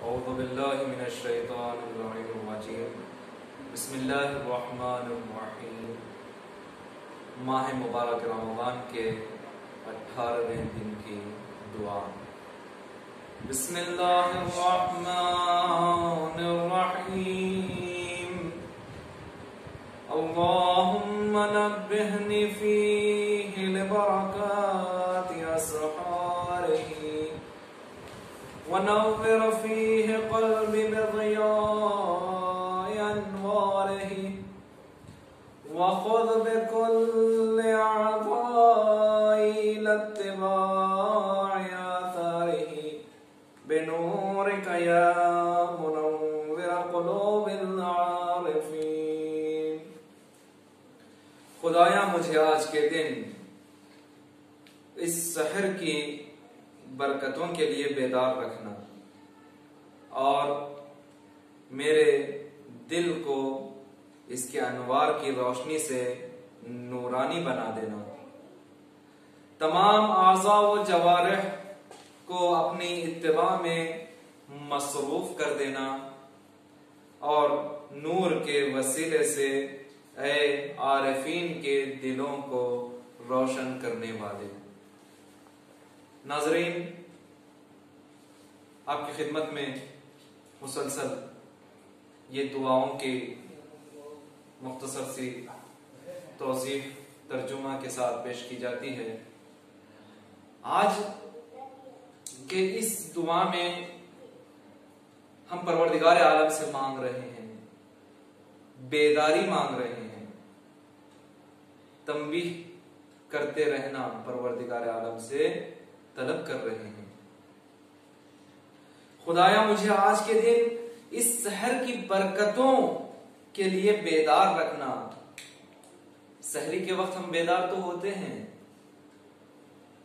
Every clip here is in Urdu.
أعوذ بالله من الشيطان الرجيم بسم اللہ الرحمن الرحیم۔ ماہ مبارک رمضان کے 18ویں دن کی دعا۔ بسم اللہ الرحمن الرحیم۔ اللہم نبہنی فیہ لبرکات اسحارہ ونور فیہ قلبی بضیاء انوارہ وخذ بكل أعضائي لاتباع آثاره بنورك يا منور قلوب العارفين۔ خدایا مجھے آج کے دن اس سحر کی برکتوں کے لیے بیدار رکھنا اور میرے دل کو اس کے انوار کی روشنی سے نورانی بنا دینا، تمام اعضاء و جوارح کو اپنی اتباع میں مصروف کر دینا اور نور کے وسیلے سے اے عارفین کے دلوں کو روشن کرنے والے۔ ناظرین، آپ کی خدمت میں مسلسل یہ دعاؤں کی مختصر سی توضیح ترجمہ کے ساتھ پیش کی جاتی ہے۔ آج کے اس دعا میں ہم پروردگار عالم سے مانگ رہے ہیں، بیداری مانگ رہے ہیں، تنبیہ کرتے رہنا پروردگار عالم سے طلب کر رہے ہیں۔ خدایا مجھے آج کے دن اس سحر کی برکتوں کے لیے بیدار رکھنا۔ سحری کے وقت ہم بیدار تو ہوتے ہیں،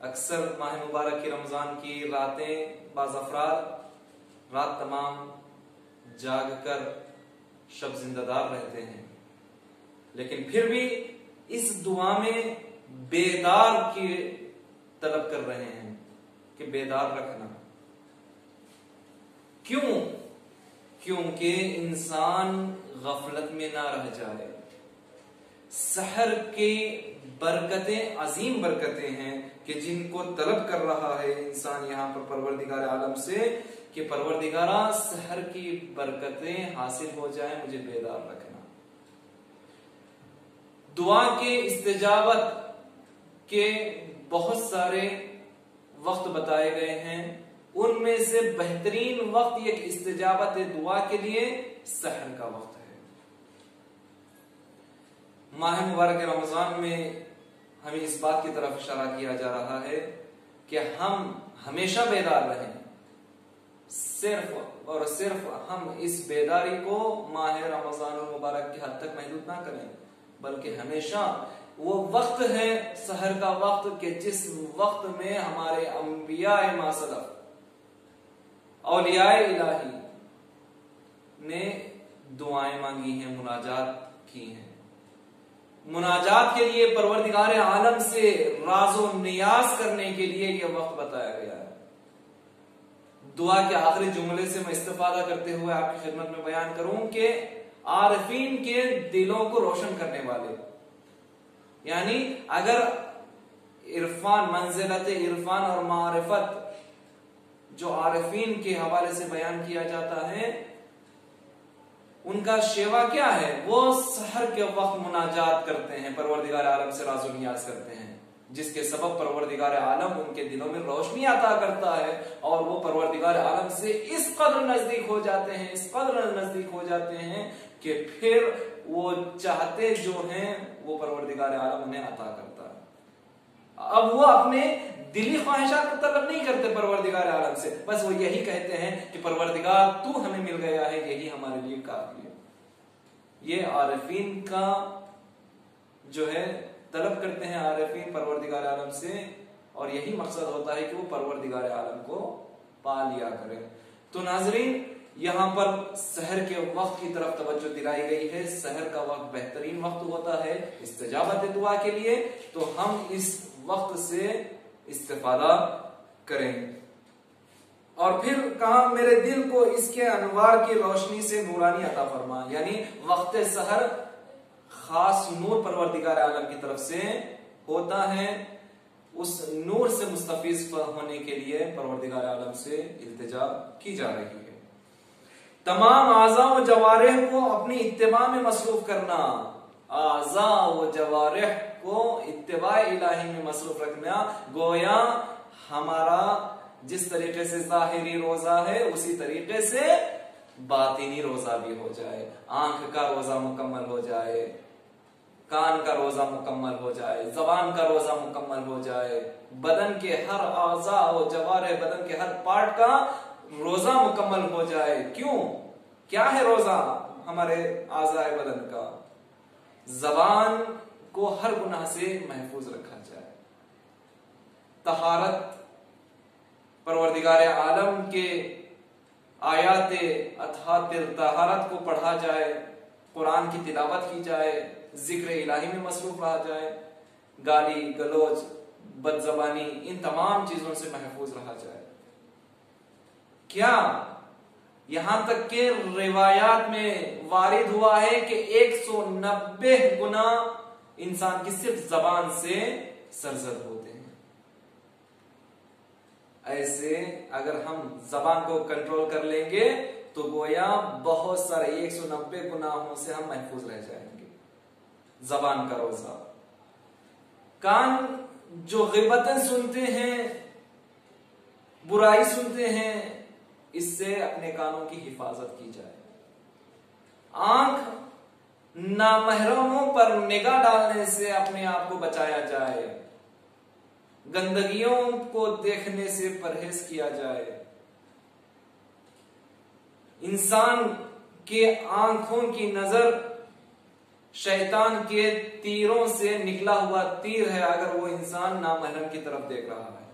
اکثر ماہ مبارک کی رمضان کی راتیں بعض افراد رات تمام جاگ کر شب زندہ دار رہتے ہیں، لیکن پھر بھی اس دعا میں بیدار کی طلب کر رہے ہیں کہ بیدار رکھنا۔ کیونکہ انسان غفلت میں نہ رہ جائے۔ سحر کی برکتیں عظیم برکتیں ہیں کہ جن کو طلب کر رہا ہے انسان یہاں پر پروردگار عالم سے کہ پروردگارہ سحر کی برکتیں حاصل ہو جائیں، مجھے بیدار رکھنا۔ دعا کے استجابت کے بہت سارے وقت بتائے گئے ہیں، ان میں سے بہترین وقت یہ استجابت دعا کے لیے سحر کا وقت ہے۔ ماہ مبارک رمضان میں ہمیں اس بات کی طرف اشارہ کیا جا رہا ہے کہ ہم ہمیشہ بیدار رہیں، صرف اور صرف ہم اس بیداری کو ماہ رمضان المبارک کی حد تک محدود نہ کریں، بلکہ ہمیشہ وہ وقت ہے سحر کا وقت کہ جس وقت میں ہمارے انبیاء ماسلف اولیاء الہی نے دعائیں مانگی ہیں، مناجات کی ہیں۔ مناجات کے لیے پروردگار عالم سے راز و نیاز کرنے کے لیے یہ وقت بتایا گیا ہے۔ دعا کے آخری جملے سے میں استفادہ کرتے ہوئے آپ کی خدمت میں بیان کروں کہ عارفین کے دلوں کو روشن کرنے والے، یعنی اگر عرفان، منزلت عرفان اور معرفت جو عارفین کے حوالے سے بیان کیا جاتا ہے، ان کا شیوا کیا ہے؟ وہ سحر کے وقت مناجات کرتے ہیں، پروردگار عالم سے راز و نیاز کرتے ہیں، جس کے سبب پروردگار عالم ان کے دلوں میں روشنی عطا کرتا ہے اور وہ پروردگار عالم سے اس قدر نزدیک ہو جاتے ہیں، اس قدر نزدیک ہو جاتے ہیں کہ پھر وہ چاہتے جو ہیں وہ پروردگار عالم انہیں عطا کرتا ہے۔ اب وہ اپنے دلی خواہشات کو طلب نہیں کرتے پروردگار عالم سے، بس وہ یہی کہتے ہیں کہ پروردگار تو ہمیں مل گیا ہے، یہی ہمارے لیے کافی ہے۔ یہ عارفین کا جو ہے طلب کرتے ہیں عارفین پروردگار عالم سے، اور یہی مقصد ہوتا ہے کہ وہ پروردگار عالم کو پا لیا کرے۔ تو ناظرین، یہاں پر سحر کے وقت کی طرف توجہ دلائی گئی ہے۔ سحر کا وقت بہترین وقت ہوتا ہے استجابت دعا کے لیے، تو ہم اس وقت سے استفادہ کریں۔ اور پھر کہا میرے دل کو اس کے انوار کی روشنی سے نورانی عطا فرما، یعنی وقت سحر خاص نور پروردگار عالم کی طرف سے ہوتا ہے، اس نور سے مستفیض ہونے کے لیے پروردگار عالم سے التجا کی جا رہی ہے۔ تمام اعضاء و جوارح کو اپنی اتباع میں مصروف کرنا، اعضاء و جوارح کو اتباع الہی میں مصروف رکھنا، گویا ہمارا جس طریقے سے ظاہری روزہ ہے اسی طریقے سے باطنی روزہ بھی ہو جائے، آنکھ کا روزہ مکمل ہو جائے، کان کا روزہ مکمل ہو جائے، زبان کا روزہ مکمل ہو جائے، بدن کے ہر اعضاء و جوارح، بدن کے ہر پارٹ کا روزہ مکمل ہو جائے۔ کیوں؟ کیا ہے روزہ ہمارے اعضاء بدن کا؟ زبان کو ہر گناہ سے محفوظ رکھا جائے، طہارت، پروردگار عالم کے آیات اطہارت طہارت کو پڑھا جائے، قرآن کی تلاوت کی جائے، ذکر الہی میں مصروف رہا جائے، گالی گلوچ بد زبانی ان تمام چیزوں سے محفوظ رہا جائے۔ کیا یہاں تک کہ روایات میں وارد ہوا ہے کہ 190 گناہ انسان کی صرف زبان سے سرزد ہوتے ہیں۔ ایسے اگر ہم زبان کو کنٹرول کر لیں گے تو گویا بہت سارے 190 گناہوں سے ہم محفوظ رہ جائیں گے۔ زبان کا روزہ۔ کان جو غیبتیں سنتے ہیں، برائی سنتے ہیں، اس سے اپنے کانوں کی حفاظت کی جائے۔ آنکھ نامحرموں پر نگاہ ڈالنے سے اپنے آپ کو بچایا جائے، گندگیوں کو دیکھنے سے پرہیز کیا جائے۔ انسان کے آنکھوں کی نظر شیطان کے تیروں سے نکلا ہوا تیر ہے اگر وہ انسان نامحرم کی طرف دیکھ رہا ہے۔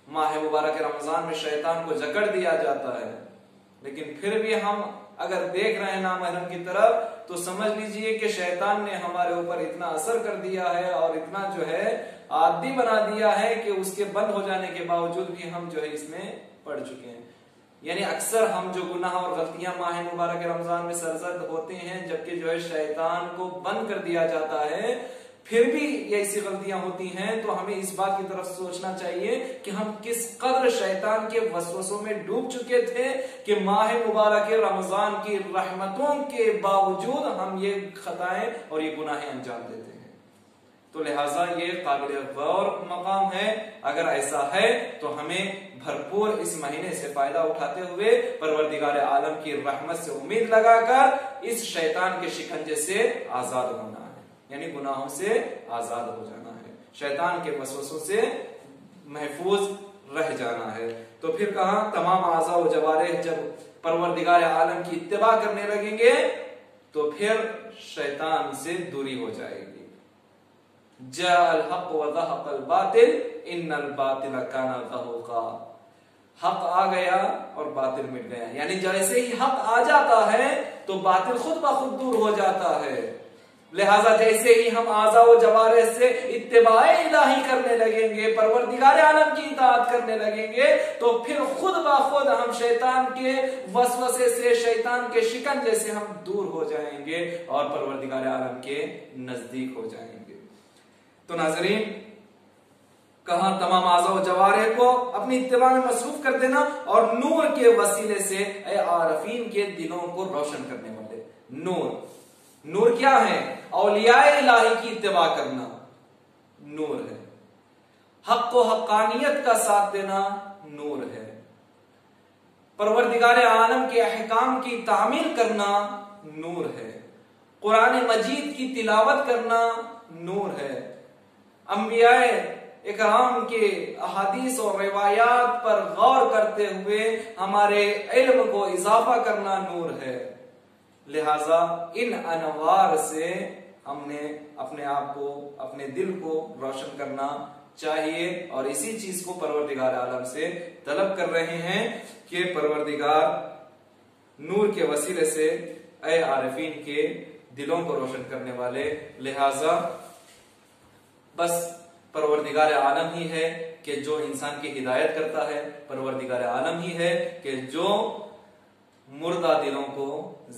ماہ مبارک رمضان میں شیطان کو جکڑ دیا جاتا ہے، لیکن پھر بھی ہم اگر دیکھ رہے ہیں نامحرم کی طرف تو سمجھ لیجئے کہ شیطان نے ہمارے اوپر اتنا اثر کر دیا ہے اور اتنا جو ہے عادی بنا دیا ہے کہ اس کے بند ہو جانے کے باوجود بھی ہم جو ہے اس میں پڑ چکے ہیں۔ یعنی اکثر ہم جو گناہ اور غلطیاں ماہ مبارک رمضان میں سرزد ہوتے ہیں، جبکہ جو ہے شیطان کو بند کر دیا جاتا ہے، پھر بھی یہ ایسی غلطیاں ہوتی ہیں، تو ہمیں اس بات کی طرف سوچنا چاہیے کہ ہم کس قدر شیطان کے وسوسوں میں ڈوب چکے تھے کہ ماہ مبارک رمضان کی رحمتوں کے باوجود ہم یہ خطائیں اور یہ گناہیں انجام دیتے ہیں۔ تو لہٰذا یہ قابل غور مقام ہے۔ اگر ایسا ہے تو ہمیں بھرپور اس مہینے سے فائدہ اٹھاتے ہوئے پروردگار عالم کی رحمت سے امید لگا کر اس شیطان کے شکنجے سے آزاد ہونا ہے، یعنی گناہوں سے آزاد ہو جانا ہے، شیطان کے وسوسوں سے محفوظ رہ جانا ہے۔ تو پھر کہا تمام اعضاء و جوارح جب پروردگار عالم کی اتباع کرنے لگیں گے تو پھر شیطان سے دوری ہو جائے گی۔ جاء الحق وزهق الباطل ان الباطل كان زهوقا، حق آ گیا اور باطل مٹ گیا، یعنی جیسے ہی حق آ جاتا ہے تو باطل خود بخود دور ہو جاتا ہے۔ لہٰذا جیسے ہی ہم اعضاء و جوارح سے اتباع الہی کرنے لگیں گے، پروردگار عالم کی اطاعت کرنے لگیں گے، تو پھر خود بخود ہم شیطان کے وسوسے سے، شیطان کے شکنجے سے ہم دور ہو جائیں گے اور پروردگار عالم کے نزدیک ہو جائیں گے۔ تو ناظرین، کہاں تمام اعضاء و جوارح کو اپنی اتباع میں مصروف کر دینا اور نور کے وسیلے سے اے عارفین کے دلوں کو روشن کرنے والے نور کیا ہے؟ اولیاء الہی کی اتباع کرنا نور ہے، حق و حقانیت کا ساتھ دینا نور ہے، پروردگار عالم کے احکام کی تعمیل کرنا نور ہے، قرآن مجید کی تلاوت کرنا نور ہے، انبیاء اکرام کے احادیث اور روایات پر غور کرتے ہوئے ہمارے علم کو اضافہ کرنا نور ہے۔ لہذا ان انوار سے ہم نے اپنے آپ کو، اپنے دل کو روشن کرنا چاہیے، اور اسی چیز کو پروردگار عالم سے طلب کر رہے ہیں کہ پروردگار نور کے وسیلے سے اے عارفین کے دلوں کو روشن کرنے والے، لہذا بس پروردگار عالم ہی ہے کہ جو انسان کی ہدایت کرتا ہے پروردگار عالم ہی ہے، کہ جو مردہ دلوں کو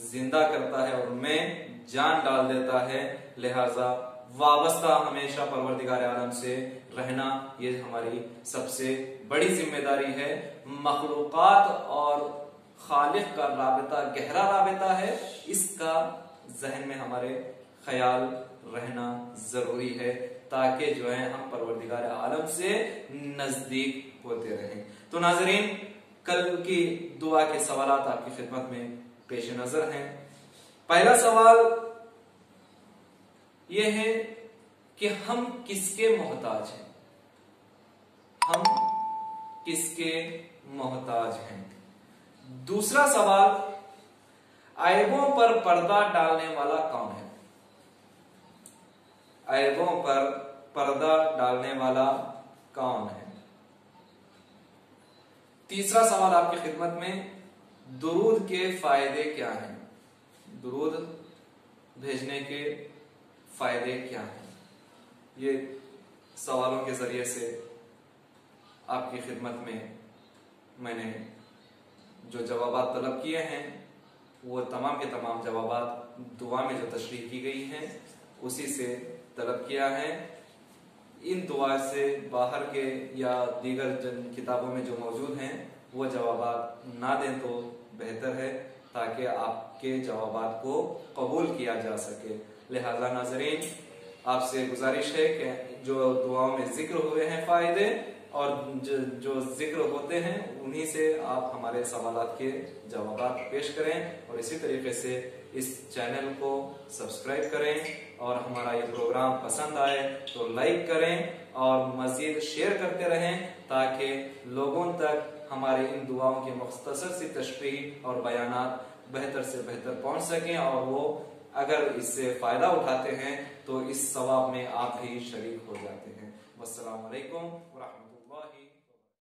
زندہ کرتا ہے اور ان میں جان ڈال دیتا ہے. لہذا وابستہ ہمیشہ پروردگار عالم سے رہنا یہ ہماری سب سے بڑی ذمہ داری ہے. مخلوقات اور خالق کا رابطہ گہرا رابطہ ہے، اس کا ذہن میں ہمارے خیال رہنا ضروری ہے تاکہ جو ہے ہم پروردگار عالم سے نزدیک ہوتے رہیں. تو ناظرین، کل کی دعا کے سوالات آپ کی خدمت میں پیش نظر ہیں. پہلا سوال یہ ہے کہ ہم کس کے محتاج ہیں؟ ہم کس کے محتاج ہیں؟ دوسرا سوال، عیبوں پر پردہ ڈالنے والا کون ہے؟ عیبوں پر پردہ ڈالنے والا کون ہے؟ تیسرا سوال آپ کی خدمت میں، درود کے فائدے کیا ہیں؟ درود بھیجنے کے فائدے کیا ہیں؟ یہ سوالوں کے ذریعے سے آپ کی خدمت میں نے جو جوابات طلب کیے ہیں وہ تمام کے تمام جوابات دعا میں جو تشریح کی گئی ہیں اسی سے طلب کیا ہے. ان دعا سے باہر کے یا دیگر جن کتابوں میں جو موجود ہیں وہ جوابات نہ دیں تو بہتر ہے تاکہ آپ کے جوابات کو قبول کیا جا سکے. لہذا ناظرین، آپ سے گزارش ہے کہ جو دعاؤں میں ذکر ہوئے ہیں فائدے اور جو ذکر ہوتے ہیں انہی سے آپ ہمارے سوالات کے جوابات پیش کریں، اور اسی طریقے سے اس چینل کو سبسکرائب کریں، اور ہمارا یہ پروگرام پسند آئے تو لائک کریں اور مزید شیئر کرتے رہیں تاکہ لوگوں تک ہمارے ان دعاؤں کی مختصر سی تشریح اور بیانات بہتر سے بہتر پہنچ سکیں، اور وہ اگر اس سے فائدہ اٹھاتے ہیں تو اس ثواب میں آپ بھی شریک ہو جاتے ہیں. والسلام علیکم ورحمۃ اللہ